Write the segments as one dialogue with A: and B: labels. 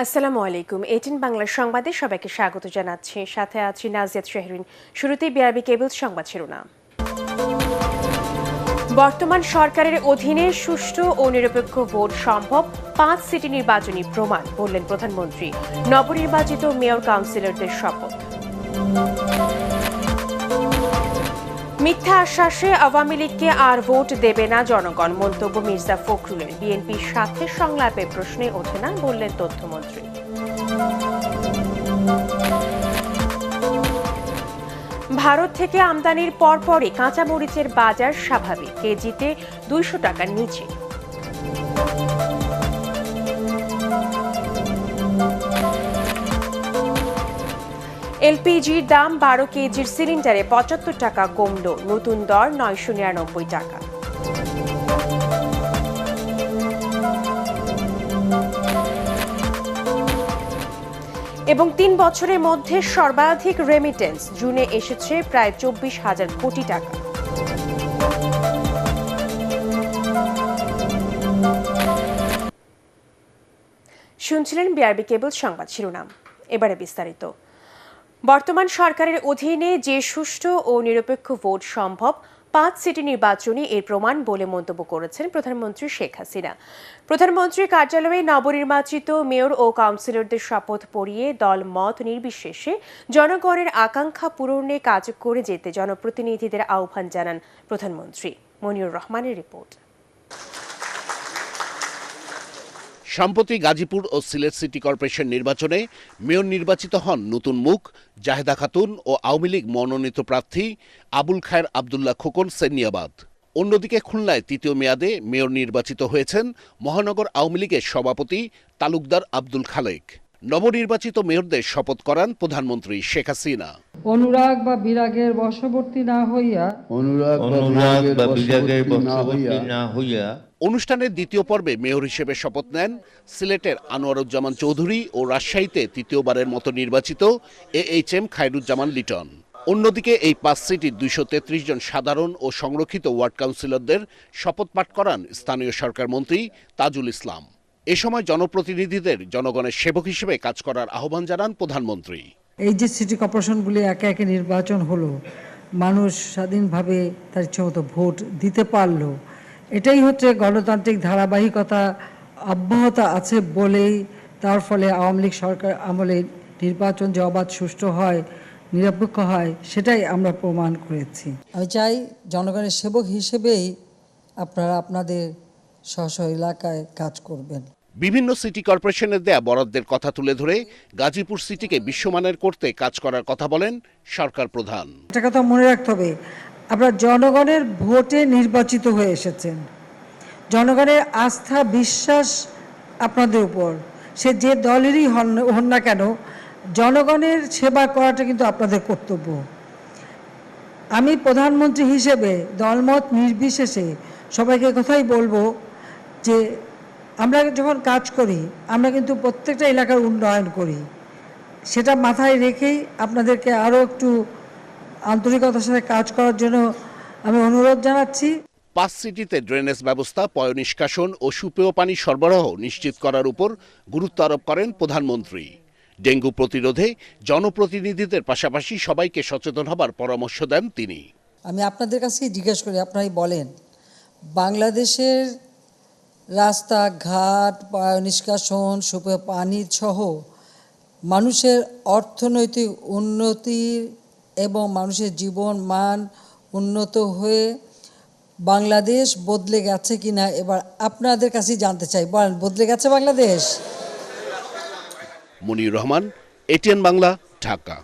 A: আসসালামু আলাইকুম। 18 বাংলার সংবাদে সবাইকে স্বাগত জানাচ্ছি। সাথে আছি নাজিয়াত শাহরিন। শুরুতেই বিআরবি কেবল সংবাদ শিরোনাম। বর্তমান সরকারের অধীনে সুষ্ঠু ও নিরপেক্ষ ভোট সম্ভব, 5 সিটি নির্বাচনী প্রমাণ, বললেন প্রধানমন্ত্রী। নবনির্বাচিত মেয়র কাউন্সিলরদের শপথ। মিথ্যা আশ্বাসে আওয়ামী লীগকে আর ভোট দেবে না জনগণ, মন্তব্য মির্জা ফখরুলের। বিএনপির সাথে সংলাপে প্রশ্নে ওঠে না, বললেন তথ্যমন্ত্রী। ভারত থেকে আমদানির পরপরই কাঁচামরিচের বাজার স্বাভাবিক, কেজিতে 200 টাকার নিচে। এলপিজির দাম 12 কেজির সিলিন্ডারে 75 টাকা কমল, নতুন দর 999 টাকা। এবং 3 বছরের মধ্যে সর্বাধিক রেমিটেন্স, জুনে এসেছে প্রায় 24,000 কোটি টাকা। শুনছিলেন বিআরবি কেবল সংবাদ শিরোনাম। এবারে বিস্তারিত। বর্তমান সরকারের অধীনে যে সুষ্ঠু ও নিরপেক্ষ ভোট সম্ভব, 5 সিটি নির্বাচনী এর প্রমাণ বলে মন্তব্য করেছেন প্রধানমন্ত্রী শেখ হাসিনা। প্রধানমন্ত্রীর কার্যালয়ে নবনির্বাচিত মেয়র ও কাউন্সিলরদের শপথ পড়িয়ে দল মত নির্বিশেষে জনগণের আকাঙ্ক্ষা পূরণে কাজ করে যেতে জনপ্রতিনিধিদের আহ্বান জানান প্রধানমন্ত্রী। মনিউর রহমানের রিপোর্ট।
B: সম্প্রতি গাজীপুর ও সিলেট সিটি কর্পোরেশন নির্বাচনে মেয়র নির্বাচিত হন নতুন মুখ জাহেদা খাতুন ও আওয়ামী লীগ মনোনীত প্রার্থী আবুল খায়ের আবদুল্লাহ খোকন সেনিয়াবাদ। অন্যদিকে খুলনায় তৃতীয় মেয়াদে মেয়র নির্বাচিত হয়েছেন মহানগর আওয়ামী লীগের সভাপতি তালুকদার আব্দুল খালেক। নবনির্বাচিত মেয়রদের শপথ করান প্রধানমন্ত্রী শেখ হাসিনা।
C: অনুরাগ বা বিরাগের বশবর্তী না হইয়া
B: অনুষ্ঠানের দ্বিতীয় পর্বে মেয়র হিসেবে শপথ নেন সিলেটের আনোয়ারুজ্জামান চৌধুরী ও রাজশাহীতে তৃতীয়বারের মতো নির্বাচিত AHM খায়রুজ্জামান লিটন। অন্যদিকে এই 5 সিটির 233 জন সাধারণ ও সংরক্ষিত ওয়ার্ড কাউন্সিলরদের শপথ পাঠ করান স্থানীয় সরকার মন্ত্রী তাজুল ইসলাম। এ সময় জনপ্রতিনিধিদের জনগণের সেবক হিসেবে কাজ করার আহ্বান জানান প্রধানমন্ত্রী।
C: এই যে সিটি কর্পোরেশনগুলি একে একে নির্বাচন হলো, মানুষ স্বাধীনভাবে তার ইচ্ছামতো ভোট দিতে পারলো, এটাই হচ্ছে গণতান্ত্রিক ধারাবাহিকতা অব্যাহত আছে বলেই তার ফলে আওয়ামী লীগ সরকার আমলে নির্বাচন যে অবাধ সুষ্ঠু হয়, নিরপেক্ষ হয়, সেটাই আমরা প্রমাণ করেছি। আমি চাই জনগণের সেবক হিসেবেই আপনারা আপনাদের স্ব এলাকায় কাজ করবেন।
B: বিভিন্ন সিটি কর্পোরেশনের দেয়া বরাদ্দের কথা তুলে ধরে গাজীপুর সিটিকে বিশ্বমানের করতে কাজ করার কথা বলেন সরকার প্রধান।
C: একটা কথা মনে রাখতে হবে, আপনারা জনগণের ভোটে নির্বাচিত হয়ে এসেছেন। জনগণের আস্থা বিশ্বাস আপনাদের উপর, সে যে দলেরই হন না কেন, জনগণের সেবা করাটা কিন্তু আপনাদের কর্তব্য। আমি প্রধানমন্ত্রী হিসেবে দলমত নির্বিশেষে সবাইকে কথাই বলবো যে আমরা যখন কাজ করি, আমরা কিন্তু প্রত্যেকটা এলাকার উন্নয়ন করি। সেটা মাথায় রেখেই আপনাদেরকে আরও একটু আন্তরিকতার সাথে কাজ করার জন্য আমি অনুরোধ জানাচ্ছি।
B: 5 সিটিতে ড্রেনেজ ব্যবস্থা, পয়ঃনিষ্কাশন ও সুপেয় পানি সরবরাহ নিশ্চিত করার উপর গুরুত্ব আরোপ করেন প্রধানমন্ত্রী। ডেঙ্গু প্রতিরোধে জনপ্রতিনিধিদের পাশাপাশি সবাইকে সচেতন হবার পরামর্শ দেন তিনি।
C: আমি আপনাদের কাছেই জিজ্ঞেস করি, আপনারাই বলেন, বাংলাদেশের রাস্তাঘাট, পয়ঃনিষ্কাশন, সুপেয় পানি সহ মানুষের অর্থনৈতিক উন্নতির এবং মানুষের জীবন মান উন্নত হয়ে বাংলাদেশ বদলে গেছে কিনা এবার আপনাদের কাছেই জানতে চাই। বলেন, বদলে গেছে বাংলাদেশ?
B: মনিউর রহমান, ATN বাংলা, ঢাকা।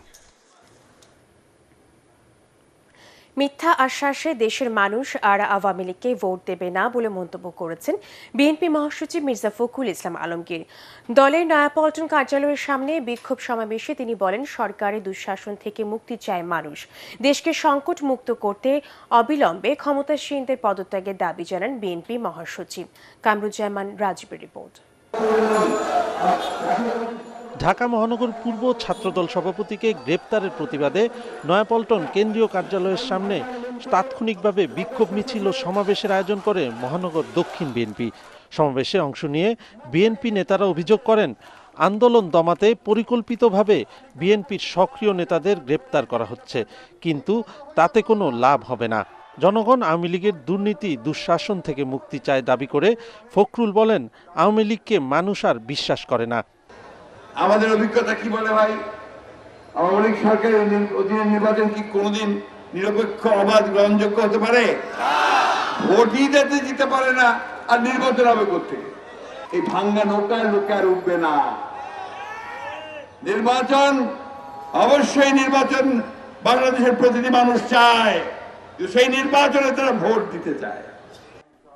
A: মিথ্যা আশ্বাসে দেশের মানুষ আর আওয়ামী লীগকে ভোট দেবে না বলে মন্তব্য করেছেন বিএনপি মহাসচিব মির্জা ফখরুল ইসলাম আলমগীর। দলের নয়াপল্টন কার্যালয়ের সামনে বিক্ষোভ সমাবেশে তিনি বলেন, সরকারি দুঃশাসন থেকে মুক্তি চায় মানুষ। দেশকে সংকট মুক্ত করতে অবিলম্বে ক্ষমতাসীনদের পদত্যাগের দাবি জানান বিএনপি মহাসচিব। কামরুজ্জামান রাজীবের রিপোর্ট।
D: ঢাকা মহানগর পূর্ব ছাত্রদল সভাপতিকে গ্রেপ্তারের প্রতিবাদে নয়াপল্টন কেন্দ্রীয় কার্যালয়ের সামনে তাৎক্ষণিকভাবে বিক্ষোভ মিছিল ও সমাবেশের আয়োজন করে মহানগর দক্ষিণ বিএনপি। সমাবেশে অংশ নিয়ে বিএনপি নেতারা অভিযোগ করেন, আন্দোলন দমাতে পরিকল্পিতভাবে বিএনপির সক্রিয় নেতাদের গ্রেপ্তার করা হচ্ছে, কিন্তু তাতে কোনো লাভ হবে না। জনগণ আওয়ামী লীগের দুর্নীতি দুঃশাসন থেকে মুক্তি চায় দাবি করে ফখরুল বলেন, আওয়ামী লীগকে মানুষ আর বিশ্বাস করে না।
E: আমাদের অভিজ্ঞতা কি বলে ভাই, আওয়ামী লীগ সরকারের অধীনে নির্বাচন কি কোনোদিন নিরপেক্ষ, অবাধ, গ্রহণযোগ্য হতে পারে? ভোটই দিতে পারে না, আর নির্বাচন হবে কোত্থেকে? এই ভাঙ্গা নৌকার লোকে আর উঠবে না। নির্বাচন, অবশ্যই নির্বাচন বাংলাদেশের প্রতিটি মানুষ চায়, সেই নির্বাচনে তারা ভোট দিতে চায়।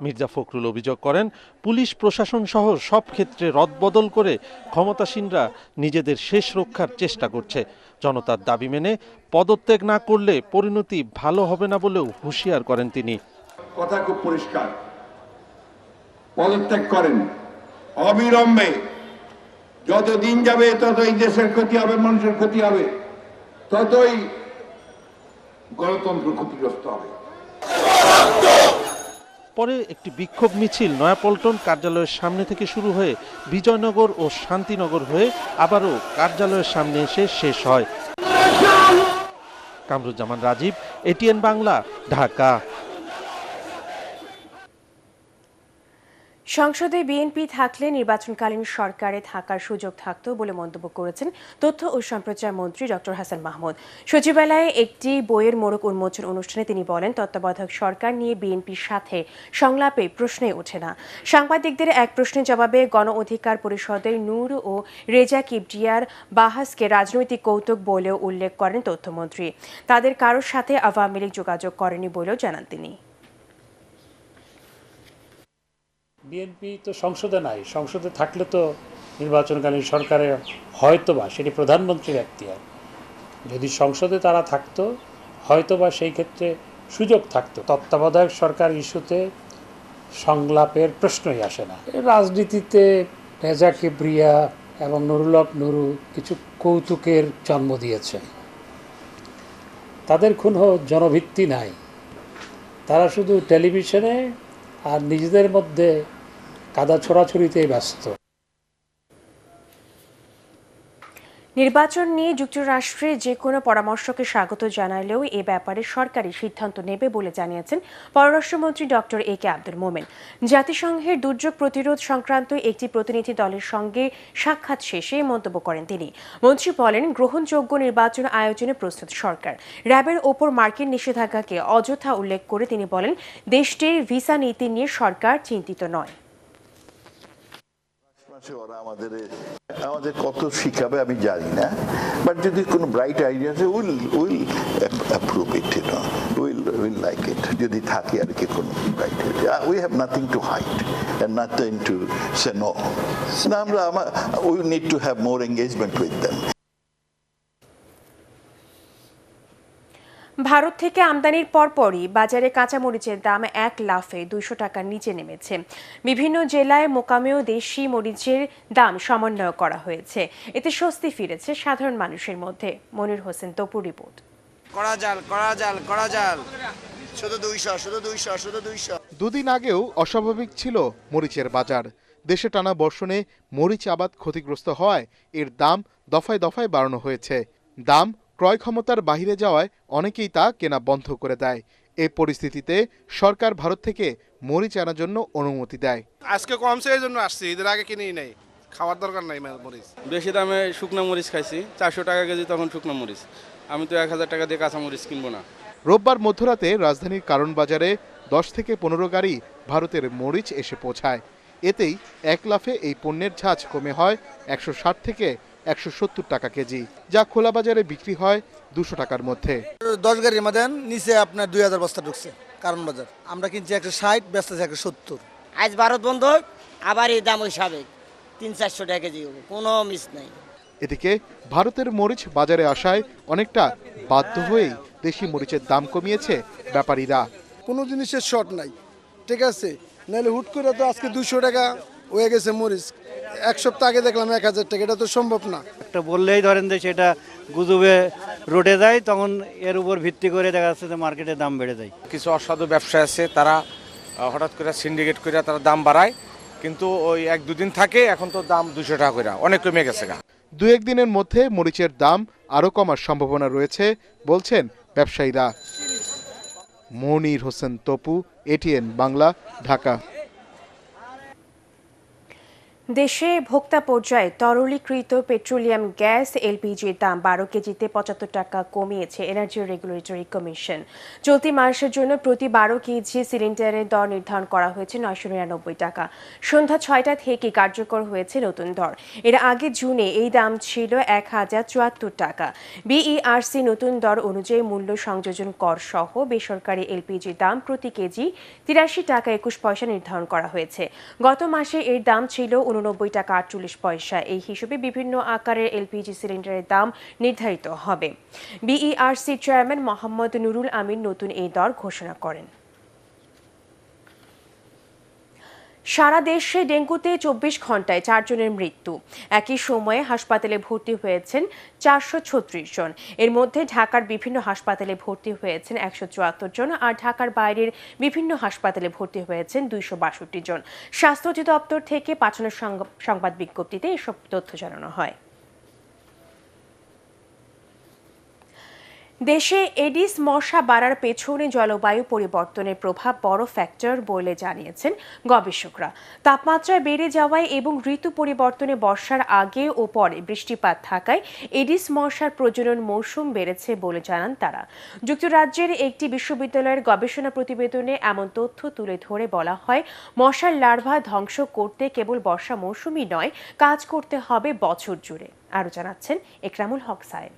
D: মির্জা ফখরুল অভিযোগ করেন, পুলিশ প্রশাসন সহ সব ক্ষেত্রে রদবদল করে ক্ষমতাসীনরা নিজেদের শেষ রক্ষার চেষ্টা করছে। জনতার দাবি মেনে পদত্যাগ না করলে পরিণতি ভালো হবে না বলেও হুঁশিয়ার করেন তিনি।
E: কথা খুব পরিষ্কার, পদত্যাগ করেন অবিলম্বে। যত দিন যাবে ততই দেশের ক্ষতি হবে, মানুষের ক্ষতি হবে, ততই গণতন্ত্র ক্ষতিগ্রস্ত হবে।
D: পরে একটি বিক্ষোভ মিছিল নয়াপল্টন কার্যালয়ের সামনে থেকে শুরু হয়ে বিজয়নগর ও শান্তিনগর হয়ে আবারও কার্যালয়ের সামনে এসে শেষ হয়। কামরুজ্জামান রাজীব, এটিএন বাংলা, ঢাকা।
A: সংসদে বিএনপি থাকলে নির্বাচনকালীন সরকারে থাকার সুযোগ থাকত বলে মন্তব্য করেছেন তথ্য ও সম্প্রচার মন্ত্রী ডক্টর হাসান মাহমুদ। সচিবালয়ে একটি বইয়ের মোড়ক উন্মোচন অনুষ্ঠানে তিনি বলেন, তত্ত্বাবধায়ক সরকার নিয়ে বিএনপির সাথে সংলাপে প্রশ্নই ওঠে না। সাংবাদিকদের এক প্রশ্নের জবাবে গণ অধিকার পরিষদের নূর ও রেজা কিবরিয়ার বাহাসকে রাজনৈতিক কৌতুক বলেও উল্লেখ করেন তথ্যমন্ত্রী। তাদের কারোর সাথে আওয়ামী লীগ যোগাযোগ করেনি বলেও জানান তিনি।
F: বিএনপি তো সংসদে নাই, সংসদে থাকলে তো নির্বাচনকালীন সরকারে হয়তোবা সেটি প্রধানমন্ত্রীর এখতিয়ার, যদি সংসদে তারা থাকতো হয়তোবা সেই ক্ষেত্রে সুযোগ থাকতো। তত্ত্বাবধায়ক সরকার ইস্যুতে সংলাপের প্রশ্নই আসে না। রাজনীতিতে রেজা কিবরিয়া এবং নুরুল হক নুরু কিছু কৌতুকের জন্ম দিয়েছে, তাদের কোনো জনভিত্তি নাই, তারা শুধু টেলিভিশনে আর নিজেদের মধ্যে কাদা ছোড়াছুড়িতেই ব্যস্ত।
A: নির্বাচন নিয়ে যুক্তরাষ্ট্রে যে কোনো পরামর্শকে স্বাগত জানালেও এ ব্যাপারে সরকারি সিদ্ধান্ত নেবে বলে জানিয়েছেন পররাষ্ট্রমন্ত্রী ডক্টর এ কে আব্দুল মোমেন। জাতিসংঘের দুর্যোগ প্রতিরোধ সংক্রান্ত একটি প্রতিনিধি দলের সঙ্গে সাক্ষাৎ শেষে মন্তব্য করেন তিনি। মন্ত্রী বলেন, গ্রহণযোগ্য নির্বাচন আয়োজনে প্রস্তুত সরকার। র্যাবের ওপর মার্কিন নিষেধাজ্ঞাকে অযথা উল্লেখ করে তিনি বলেন, দেশটির ভিসা নীতি নিয়ে সরকার চিন্তিত নয়।
G: ওরা আমাদের কত শিখাবে আমি জানি না, বাট যদি কোনো ব্রাইট আইডিয়া আছে will approve it, will like it, যদি থাকে আর কি কোনো bright idea. We have nothing to hide and nothing to say no. আমরা we need to have more engagement with them.
A: ভারত থেকে আমদানির পরপরই বাজারে কাঁচামরিচের দাম এক লাফে 200 টাকার নিচে নেমেছে। বিভিন্ন জেলায় মোকামেও দেশি মরিচের দাম সমন্বয় করা হয়েছে। এতে স্বস্তি ফিরেছে সাধারণ মানুষের মধ্যে। মনির হোসেন তপুর রিপোর্ট।
H: দুদিন আগেও অস্বাভাবিক ছিল মরিচের বাজার। দেশে টানা বর্ষণে মরিচ আবাদ ক্ষতিগ্রস্ত হওয়ায় এর দাম দফায় দফায় বাড়ানো হয়েছে। দাম ক্রয় ক্ষমতার বাহিরে যাওয়ায় অনেকেই তা কেনা বন্ধ করে দেয়। এই পরিস্থিতিতে সরকার ভারত থেকে মরিচ আনার জন্য অনুমতি দেয়।
I: আজকে কমছে এই জন্য আসছি, এদের আগে কিনেই নাই, খাওয়ার দরকার নাই মরিচ। বেশি দামে শুকনো মরিচ খাইছি, 400 টাকা কেজি তখন শুকনো মরিচ। আমি তো 1000 টাকা দিয়ে কাঁচা মরিচ কিনবো না।
H: রোববার মধ্যরাতে রাজধানীর কারণ বাজারে 10 থেকে 15 গাড়ি ভারতের মরিচ এসে পৌঁছায়। এতেই এক লাফে এই পণ্যের ঝাঁজ কমে হয় 160 থেকে 170 টাকা কেজি, যা খোলা বাজারে বিক্রি হয় 200 টাকার মধ্যে।
J: 10 গাড়ির মধ্যে নিচে আপনার 2000 বস্তা ঢুকছে কারণ বাজার। আমরা কিনছি 160, বেচতেছি 170।
K: আজ ভারত বন্ধ, আবার এই দাম ওই সাবেক 300-400 টাকা কেজি, কোনো মিস নাই।
H: এদিকে ভারতের মরিচ বাজারে আসায় অনেকটা বাধ্য হয়েই দেশি মরিচের দাম কমিয়েছে ব্যাপারীরা।
J: কোনো জিনিসের শর্ট নাই, ঠিক আছে, নাহলে হুট করে তো আজকে 200 টাকা হয়ে গেছে মরিচ। এক সপ্তাহ আগে দেখলাম 1000 টাকা, এটা তো সম্ভব না।
L: একটা বললেই ধরেন যে সেটা গুজবে রোডে যায়, তখন এর উপর ভিত্তি করে দেখা যাচ্ছে যে মার্কেটে দাম বেড়ে যায়।
I: কিছু অসাধু ব্যবসায়ী আছে, তারা হঠাৎ করে সিন্ডিকেট করে তারা দাম বাড়ায়,
M: কিন্তু ওই 1-2 দিন থাকে, এখন তো দাম 200 টাকা করে অনেক কমে গেছে।
H: 2-1 দিনের মধ্যে মরিচের দাম আরও কমার সম্ভাবনা রয়েছে বলছেন ব্যবসায়ীরা। মনির হোসেন তপু, এটিএন বাংলা, ঢাকা।
A: দেশে ভোক্তা পর্যায়ে তরলীকৃত পেট্রোলিয়াম গ্যাস এলপিজির দাম 12 কেজিতে 75 টাকা কমিয়েছে এনার্জি রেগুলেটরি কমিশন। চলতি মাসের জন্য প্রতি 12 কেজি সিলিন্ডারের দর নির্ধারণ করা হয়েছে 999 টাকা। সন্ধ্যা 6টা থেকে কার্যকর হয়েছে নতুন দর। এর আগে জুনে এই দাম ছিল 1074 টাকা। বিইআরসি নতুন দর অনুযায়ী মূল্য সংযোজন কর সহ বেসরকারি এলপিজির দাম প্রতি কেজি 83 টাকা 21 পয়সা নির্ধারণ করা হয়েছে। গত মাসে এর দাম ছিল 89 টাকা 48 পয়সা। এই হিসেবে বিভিন্ন আকারের এলপিজি সিলিন্ডারের দাম নির্ধারিত হবে। বিইআরসি চেয়ারম্যান মোহাম্মদ নুরুল আমিন নতুন এই দর ঘোষণা করেন। সারা দেশে ডেঙ্গুতে 24 ঘন্টায় 4 জনের মৃত্যু। একই সময়ে হাসপাতালে ভর্তি হয়েছেন 436 জন। এর মধ্যে ঢাকার বিভিন্ন হাসপাতালে ভর্তি হয়েছেন 174 জন, আর ঢাকার বাইরের বিভিন্ন হাসপাতালে ভর্তি হয়েছেন 262 জন। স্বাস্থ্য অধিদপ্তর থেকে পাঠানো সংবাদ বিজ্ঞপ্তিতে এসব তথ্য জানানো হয়। দেশে এডিস মশা বাড়ার পেছনে জলবায়ু পরিবর্তনের প্রভাব বড় ফ্যাক্টর বলে জানিয়েছেন গবেষকরা। তাপমাত্রা বেড়ে যাওয়ায় এবং ঋতু পরিবর্তনে বর্ষার আগে ও পরে বৃষ্টিপাত থাকায় এডিস মশার প্রজনন মৌসুম বেড়েছে বলে জানান তারা। যুক্তরাজ্যের একটি বিশ্ববিদ্যালয়ের গবেষণা প্রতিবেদনে এমন তথ্য তুলে ধরে বলা হয়, মশার লার্ভা ধ্বংস করতে কেবল বর্ষা মৌসুমই নয়, কাজ করতে হবে বছর জুড়ে। আরও জানাচ্ছেন একরামুল হক সায়েম।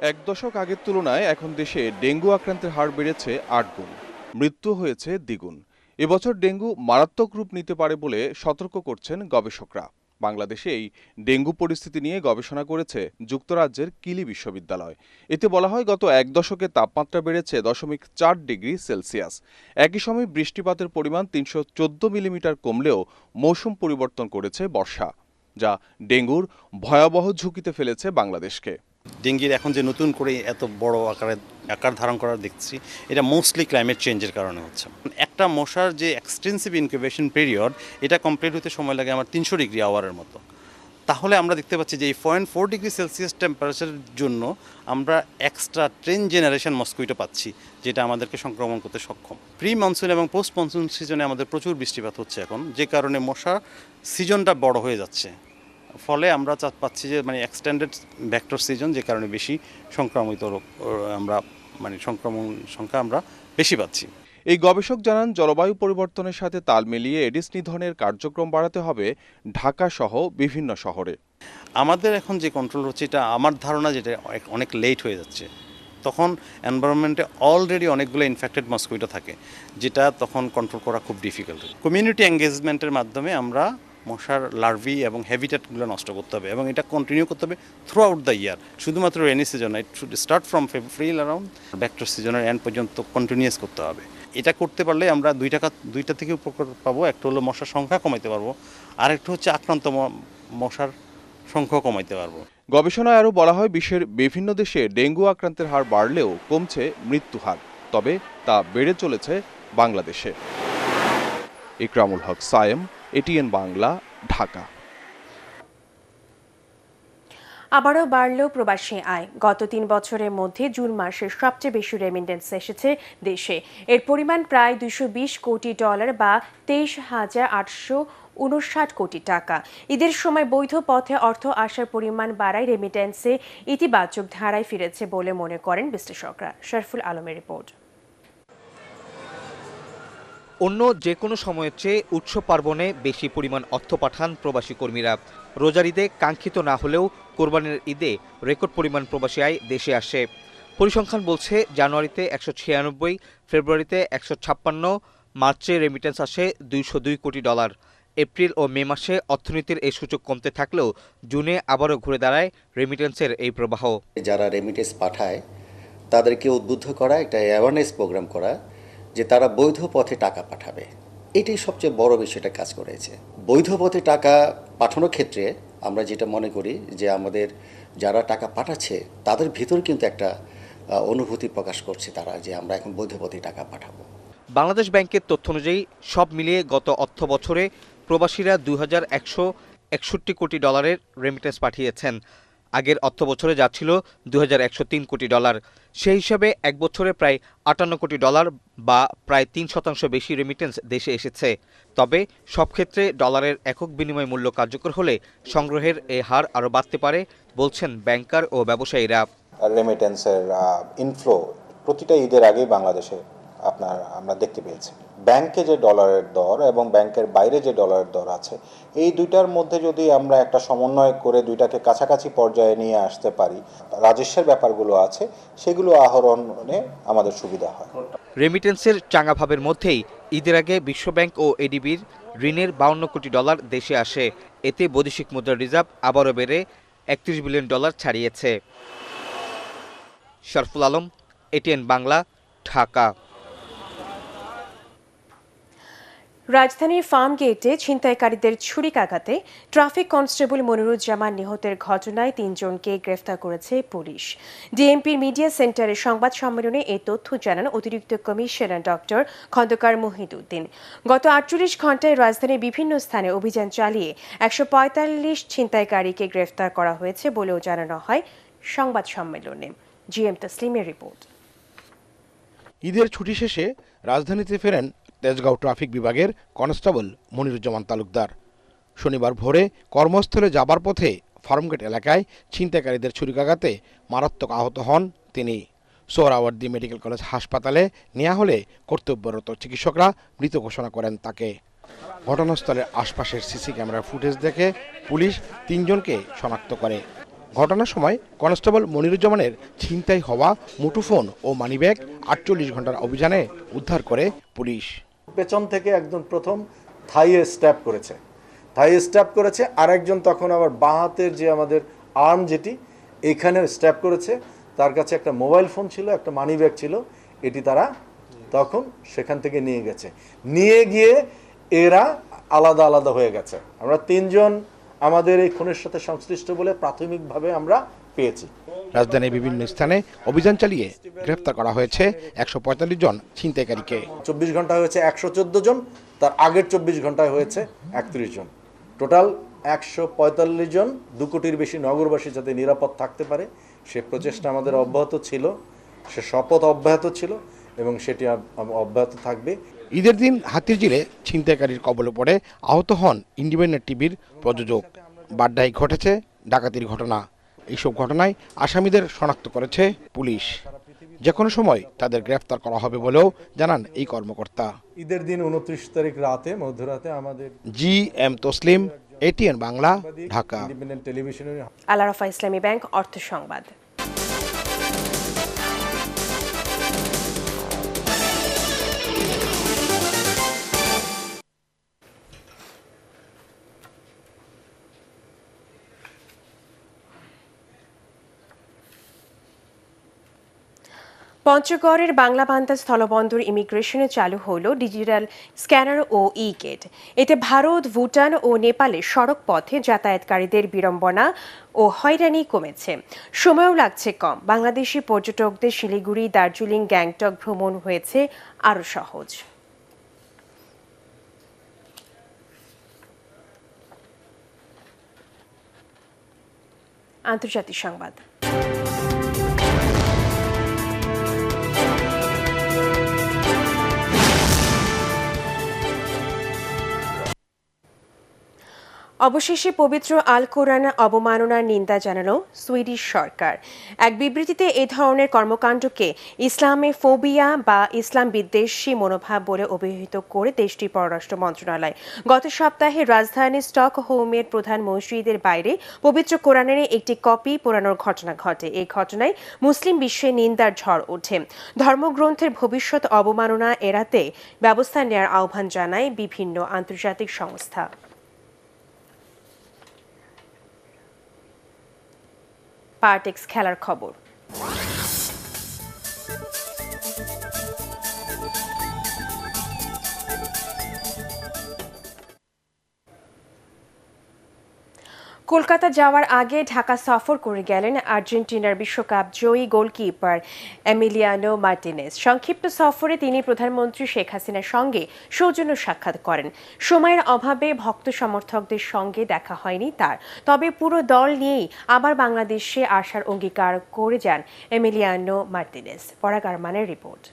N: এক দশক আগের তুলনায় এখন দেশে ডেঙ্গু আক্রান্তের হার বেড়েছে 8 গুণ, মৃত্যু হয়েছে দ্বিগুণ। এবছর ডেঙ্গু মারাত্মক রূপ নিতে পারে বলে সতর্ক করছেন গবেষকরা। বাংলাদেশে এই ডেঙ্গু পরিস্থিতি নিয়ে গবেষণা করেছে যুক্তরাজ্যের কিলি বিশ্ববিদ্যালয়। এতে বলা হয়, গত এক দশকে তাপমাত্রা বেড়েছে 0.4 ডিগ্রি সেলসিয়াস। একই সময় বৃষ্টিপাতের পরিমাণ 314 মিলিমিটার কমলেও মৌসুম পরিবর্তন করেছে বর্ষা, যা ডেঙ্গুর ভয়াবহ ঝুঁকিতে ফেলেছে বাংলাদেশকে।
O: ডেঙ্গির এখন যে নতুন করে এত বড় আকার ধারণ করা দেখছি, এটা মোস্টলি ক্লাইমেট চেঞ্জের কারণে হচ্ছে। একটা মশার যে এক্সটেন্সিভ ইনকিউবেশন পিরিয়ড, এটা কমপ্লিট হতে সময় লাগে আমার 300 ডিগ্রি আওয়ারের মতো। তাহলে আমরা দেখতে পাচ্ছি যে এই 0.4 ডিগ্রি সেলসিয়াস টেম্পারেচারের জন্য আমরা এক্সট্রা 10 জেনারেশন মস্কুইটো পাচ্ছি, যেটা আমাদেরকে সংক্রমণ করতে সক্ষম। প্রি মনসুন এবং পোস্ট মনসুন সিজনে আমাদের প্রচুর বৃষ্টিপাত হচ্ছে এখন, যে কারণে মশা সিজনটা বড় হয়ে যাচ্ছে। ফলে আমরা পাচ্ছি যে এক্সটেন্ডেড ভেক্টর সিজন, যে কারণে বেশি সংক্রামিত রোগ সংক্রমণ সংখ্যা আমরা বেশি পাচ্ছি।
N: এই গবেষক জানান, জলবায়ু পরিবর্তনের সাথে তাল মিলিয়ে এডিস নিধনের কার্যক্রম বাড়াতে হবে ঢাকা সহ বিভিন্ন শহরে।
O: আমাদের এখন যে কন্ট্রোল হচ্ছে, এটা আমার ধারণা যেটা অনেক লেট হয়ে যাচ্ছে। তখন এনভায়রনমেন্টে অলরেডি অনেকগুলো ইনফেক্টেড মস্কুইটো থাকে, যেটা তখন কন্ট্রোল করা খুব ডিফিকাল্ট। কমিউনিটি এঙ্গেজমেন্টের মাধ্যমে আমরা মশার লার্ভি এবং হ্যাবিটেটগুলো নষ্ট করতে হবে, এবং এটা কন্টিনিউ করতে হবে থ্রু আউট দ্য ইয়ার, শুধুমাত্র rainy season. It should start from February around vector সিজনের এন্ড পর্যন্ত কন্টিনিউয়াস করতে হবে। এটা করতে পারলে আমরা দুইটা থেকে উপকার পাবো। একটা হলো মশার সংখ্যা কমাইতে পারবো, আর একটা হচ্ছে আক্রান্ত মশার সংখ্যা কমাইতে পারবো।
N: গবেষণায় আরও বলা হয়, বিশ্বের বিভিন্ন দেশে ডেঙ্গু আক্রান্তের হার বাড়লেও কমছে মৃত্যু হার, তবে তা বেড়ে চলেছে বাংলাদেশে। ইকরামুল হক সায়েম, এটিএন বাংলা, ঢাকা।
A: আবারও বাড়ল প্রবাসী আয়। গত 3 বছরের মধ্যে জুন মাসে সবচেয়ে বেশি রেমিটেন্স এসেছে দেশে। এর পরিমাণ প্রায় $220 কোটি বা 23,859 কোটি টাকা। ঈদের সময় বৈধ পথে অর্থ আসার পরিমাণ বাড়ায় রেমিটেন্সে ইতিবাচক ধারায় ফিরেছে বলে মনে করেন বিশ্লেষকরা। শরফুল আলমের রিপোর্ট।
P: অন্য যে কোনো সময়ের চেয়ে উৎসব পার্বণে বেশি পরিমাণ অর্থ পাঠান প্রবাসী কর্মীরা। রোজার ঈদে কাঙ্ক্ষিত না হলেও কোরবানির ঈদে রেকর্ড পরিমাণ প্রবাসী আয় দেশে আসে। পরিসংখ্যান বলছে, জানুয়ারিতে 196, ফেব্রুয়ারিতে 156, মার্চে রেমিটেন্স আসে $202 কোটি। এপ্রিল ও মে মাসে অর্থনীতির এই সূচক কমতে থাকলেও জুনে আবারও ঘুরে দাঁড়ায় রেমিটেন্সের এই প্রবাহ।
Q: যারা রেমিটেন্স পাঠায় তাদেরকে উদ্বুদ্ধ করা, একটা অ্যাওয়ারনেস প্রোগ্রাম করা যে তারা বৈধ পথে টাকা পাঠাবে, এটাই সবচেয়ে বড় বিষয়টা কাজ করেছে। বৈধ পথে টাকা পাঠানোর ক্ষেত্রে আমরা যেটা মনে করি যে আমাদের যারা টাকা পাঠাচ্ছে তাদের ভিতর কিন্তু একটা অনুভূতি প্রকাশ করছে তারা, যে আমরা এখন বৈধ পথে টাকা পাঠাবো।
P: বাংলাদেশ ব্যাংকের তথ্য অনুযায়ী সব মিলিয়ে গত অর্থ বছরে প্রবাসীরা $2,161 কোটি রেমিটেন্স পাঠিয়েছেন। আগের অর্থ বছরে যা ছিল $2,103 কোটি। সেই হিসাবে এক বছরে প্রায় $58 কোটি বা প্রায় 3% বেশি রেমিটেন্স দেশে এসেছে। তবে সব ক্ষেত্রে ডলারের একক বিনিময় মূল্য কার্যকর হলে সংগ্রহের এই হার আরও বাড়তে পারে বলছেন ব্যাংকার ও ব্যবসায়ীরা।
R: রেমিটেন্সের ইনফ্লো প্রতিটা ঈদের আগেই বাংলাদেশে আমরা দেখতে পেয়েছি। ব্যাংকে যে ডলারের দর এবং ব্যাংকের বাইরে যে ডলারের দর আছে, এই দুইটার মধ্যে যদি আমরা একটা সমন্বয় করে দুইটাকে কাছাকাছি পর্যায়ে নিয়ে আসতে পারি, রাজস্বের ব্যাপারগুলো আছে সেগুলো আহরণে আমাদের সুবিধা হয়।
P: রেমিটেন্সের চাঙাভাবের মধ্যেই ঈদের আগে বিশ্বব্যাংক ও এডিবির ঋণের $52 কোটি দেশে আসে। এতে বৈদেশিক মুদ্রার রিজার্ভ আবারও বেড়ে $31 বিলিয়ন ছাড়িয়েছে। শরফুল আলম, এটিএন বাংলা, ঢাকা।
A: রাজধানীর ফার্ম গেটে ছিনতাইকারীদের ছুরিকাঘাতে ট্রাফিক কনস্টেবল মনিরুজ্জামান নিহতের ঘটনায় 3 জনকে গ্রেফতার করেছে পুলিশ। ডিএমপির মিডিয়া সেন্টারের সংবাদ সম্মেলনে এই তথ্য জানান অতিরিক্ত কমিশনার ডক্টর খন্দকার মহিদউদ্দিন। গত 48 ঘণ্টায় রাজধানীর বিভিন্ন স্থানে অভিযান চালিয়ে 145 ছিনতাইকারীকে গ্রেফতার করা হয়েছে বলেও জানানো হয় সংবাদ সম্মেলনে। জিএম তসলিমের রিপোর্ট।
H: ঈদের ছুটি শেষে রাজধানীতে ফেরেন তেজগাঁও ট্রাফিক বিভাগের কনস্টেবল মনিরুজ্জামান তালুকদার। শনিবার ভোরে কর্মস্থলে যাবার পথে ফার্মগেট এলাকায় ছিনতাইকারীদের ছুরিকাঘাতে মারাত্মক আহত হন তিনি। সোহরাওয়ার্দী মেডিকেল কলেজ হাসপাতালে নেওয়া হলে কর্তব্যরত চিকিৎসকরা মৃত ঘোষণা করেন তাকে। ঘটনাস্থলের আশপাশের সিসি ক্যামেরার ফুটেজ দেখে পুলিশ 3 জনকে শনাক্ত করে। ঘটনার সময় কনস্টেবল মনিরুজ্জামানের ছিনতাই হওয়া মুঠোফোন ও মানিব্যাগ 48 ঘণ্টার অভিযানে উদ্ধার করে পুলিশ।
S: পেছন থেকে একজন প্রথম থাইয়ে স্ট্যাপ করেছে, আরেকজন তখন আবার বাঁ হাতের যে আমাদের আর্ম যেটি এখানে স্ট্যাপ করেছে। তার কাছে একটা মোবাইল ফোন ছিল, একটা মানিব্যাগ ছিল, এটি তারা তখন সেখান থেকে নিয়ে গিয়ে এরা আলাদা আলাদা হয়ে গেছে। আমরা 3 জন আমাদের এই খুনের সাথে সংশ্লিষ্ট বলে প্রাথমিকভাবে আমরা পেয়েছি।
H: রাজধানীর বিভিন্ন স্থানে অভিযান চালিয়ে গ্রেফতার করা হয়েছে 145 জন ছিনতাইকারীকে।
S: 24 ঘন্টায় হয়েছে 114 জন, তার আগের 24 ঘন্টায় হয়েছে 31 জন। টোটাল 145 জন। 2 কোটির বেশি নগরবাসী যাতে নিরাপদ থাকতে পারে সে প্রচেষ্টা আমাদের অব্যাহত ছিল, সে শপথ অব্যাহত ছিল এবং সেটি অব্যাহত থাকবে।
H: ঈদের দিন হাতিরঝিলে ছিনতাইকারীর কবলে পড়ে আহত হন ইন্ডিপেন্ডেন্ট টিভির প্রযোজক। বাড্ডায় ঘটেছে ডাকাতির ঘটনা। এইসব ঘটনায় আসামিদের শনাক্ত করেছে পুলিশ। যে কোনো সময় তাদের গ্রেফতার করা হবে বলেও জানান এই কর্মকর্তা।
S: ঈদের দিন 29 তারিখ রাতে মধ্যরাতে আমাদের
H: GM Taslim, ATN Bangla, Dhaka.
S: Independent টেলিভিশনের
A: আল আরাফা ইসলামী ব্যাংক অর্থ সংবাদ। পঞ্চগড়ের বাংলাবান্ধা স্থলবন্দর ইমিগ্রেশনে চালু হলো ডিজিটাল স্ক্যানার ও ই গেট। এতে ভারত, ভুটান ও নেপালের সড়ক পথে যাতায়াতকারীদের বিড়ম্বনা ও হয়রানি কমেছে, সময়ও লাগছে কম। বাংলাদেশি পর্যটকদের শিলিগুড়ি, দার্জিলিং, গ্যাংটক ভ্রমণ হয়েছে আরও সহজ। আন্তর্জাতিক সংবাদ। অবশেষে পবিত্র আল কোরআন অবমাননার নিন্দা জানালো সুইডিশ সরকার। এক বিবৃতিতে এ ধরনের কর্মকাণ্ডকে ইসলামে ফোবিয়া বা ইসলাম বিদ্বেষী মনোভাব বলে অভিহিত করে দেশটির পররাষ্ট্র মন্ত্রণালয় গত সপ্তাহে রাজধানী স্টকহোমের প্রধান মসজিদের বাইরে পবিত্র কোরআনের একটি কপি পোড়ানোর ঘটনা ঘটে। এই ঘটনায় মুসলিম বিশ্বে নিন্দার ঝড় ওঠে। ধর্মগ্রন্থের ভবিষ্যৎ অবমাননা এড়াতে ব্যবস্থা নেওয়ার আহ্বান জানায় বিভিন্ন আন্তর্জাতিক সংস্থা। পার্টেক্স খেলার খবর। কলকাতা যাওয়ার আগে ঢাকা সফর করে গেলেন আর্জেন্টিনার বিশ্বকাপ জয়ী গোলকিপার এমিলিয়ানো মার্টিনেজ। সংক্ষিপ্ত সফরে তিনি প্রধানমন্ত্রী শেখ হাসিনার সঙ্গে সৌজন্য সাক্ষাৎ করেন। সময়ের অভাবে ভক্ত সমর্থকদের সঙ্গে দেখা হয়নি তার, তবে পুরো দল নিয়েই আবার বাংলাদেশে আসার অঙ্গীকার করে যান এমিলিয়ানো মার্টিনেজ। পরাগ আরমানের রিপোর্ট।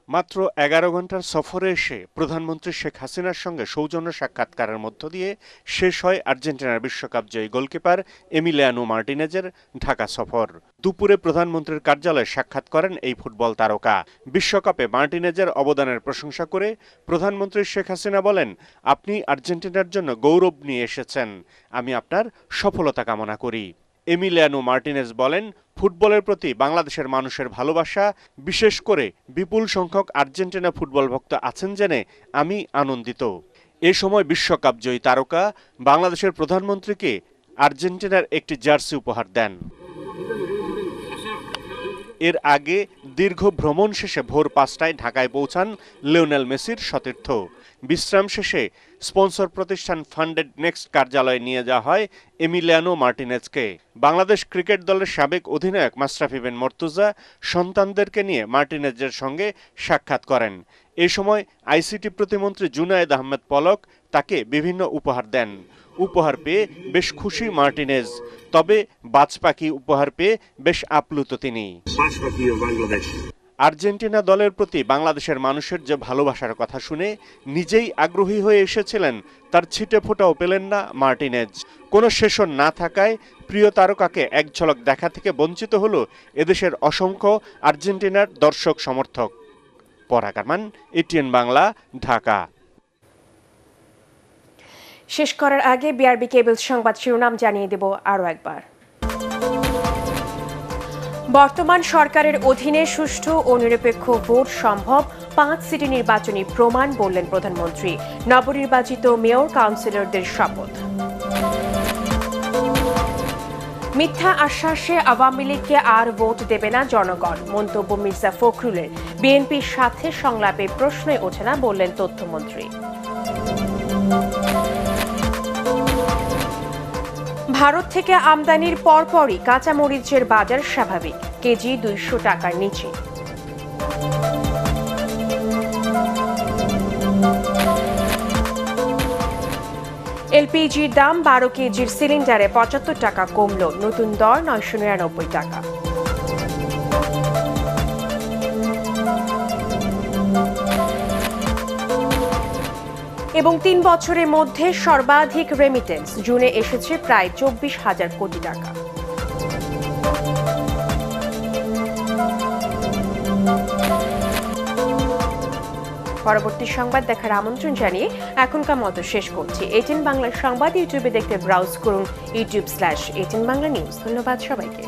T: মাত্র 11 ঘন্টার সফরে এসে প্রধানমন্ত্রী শেখ হাসিনার সঙ্গে সৌজন্য সাক্ষাৎকারের মধ্য দিয়ে শেষ হয় আর্জেন্টিনার বিশ্বকাপ জয়ী গোলকিপার এমিলিয়ানো মার্টিনেজের ঢাকা সফর। দুপুরে প্রধানমন্ত্রীর কার্যালয়ে সাক্ষাৎ করেন এই ফুটবল তারকা। বিশ্বকাপে মার্টিনেজের অবদানের প্রশংসা করে প্রধানমন্ত্রী শেখ হাসিনা বলেন, আপনি আর্জেন্টিনার জন্য গৌরব নিয়ে এসেছেন, আমি আপনার সফলতা কামনা করি। এমিলিয়ানো মার্টিনেজ বলেন, ফুটবলের প্রতি বাংলাদেশের মানুষের ভালোবাসা, বিশেষ করে বিপুল সংখ্যক আর্জেন্টিনা ফুটবল ভক্ত আছেন জেনে আমি আনন্দিত। এ সময় বিশ্বকাপ জয়ী তারকা বাংলাদেশের প্রধানমন্ত্রীকে আর্জেন্টিনার একটি জার্সি উপহার দেন। এর আগে দীর্ঘ ভ্রমণ শেষে ভোর 5টায় ঢাকায় পৌঁছান লিওনেল মেসির সতীর্থ। বিশ্রাম শেষে স্পন্সর প্রতিষ্ঠান ফান্ডেড নেক্সট কার্যালয়ে নিয়ে যাওয়া হয় এমিলিয়ানো মার্টিনেজকে। বাংলাদেশ ক্রিকেট দলের সাবেক অধিনায়ক মাশরাফি বিন মর্তুজা সন্তানদেরকে নিয়ে মার্টিনেজের সঙ্গে সাক্ষাৎ করেন। এ সময় আইসিটি প্রতিমন্ত্রী জুনায়েদ আহমেদ পলক তাকে বিভিন্ন উপহার দেন। উপহার পেয়ে বেশ খুশি মার্টিনেজ, তবে বাজপাখি উপহার পেয়ে বেশ আপ্লুত তিনি। আর্জেন্টিনা দলের প্রতি বাংলাদেশের মানুষের যে ভালোবাসার কথা শুনে নিজেই আগ্রহী হয়ে এসেছিলেন, তার ছিটে ফোঁটাও পেলেন না মার্টিনেজ। কোনো সেশন না থাকায় প্রিয় তারকাকে এক ঝলক দেখা থেকে বঞ্চিত হলো এদেশের অসংখ্য আর্জেন্টিনার দর্শক সমর্থক। পরাগ আরমান, এটিএন বাংলা, ঢাকা।
A: শেষ করার আগে বিআরবি কেবল সংবাদ শিরোনাম জানিয়ে দেব আরও একবার। বর্তমান সরকারের অধীনে সুষ্ঠু ও নিরপেক্ষ ভোট সম্ভব, 5 সিটি নির্বাচনী প্রমাণ বললেন প্রধানমন্ত্রী। নবনির্বাচিত মেয়র কাউন্সিলরদের শপথ। মিথ্যা আশ্বাসে আওয়ামী লীগকে আর ভোট দেবে না জনগণ, মন্তব্য মির্জা ফখরুলের। বিএনপির সাথে সংলাপে প্রশ্নই ওঠে না বললেন তথ্যমন্ত্রী। ভারত থেকে আমদানির পরপরই কাঁচামরিচের বাজার স্বাভাবিক, কেজি 200 টাকার নিচে। এলপিজির দাম 12 কেজির সিলিন্ডারে 75 টাকা কমল, নতুন দর 999 টাকা। এবং 3 বছরের মধ্যে সর্বাধিক রেমিটেন্স, জুনে এসেছে প্রায় 24,000 কোটি টাকা। পরবর্তী সংবাদ দেখার আমন্ত্রণ জানিয়ে এখনকার মতো শেষ করছি। এটিএন বাংলার সংবাদ ইউটিউবে দেখতে ব্রাউজ করুন youtube/18 বাংলা নিউজ। ধন্যবাদ সবাইকে।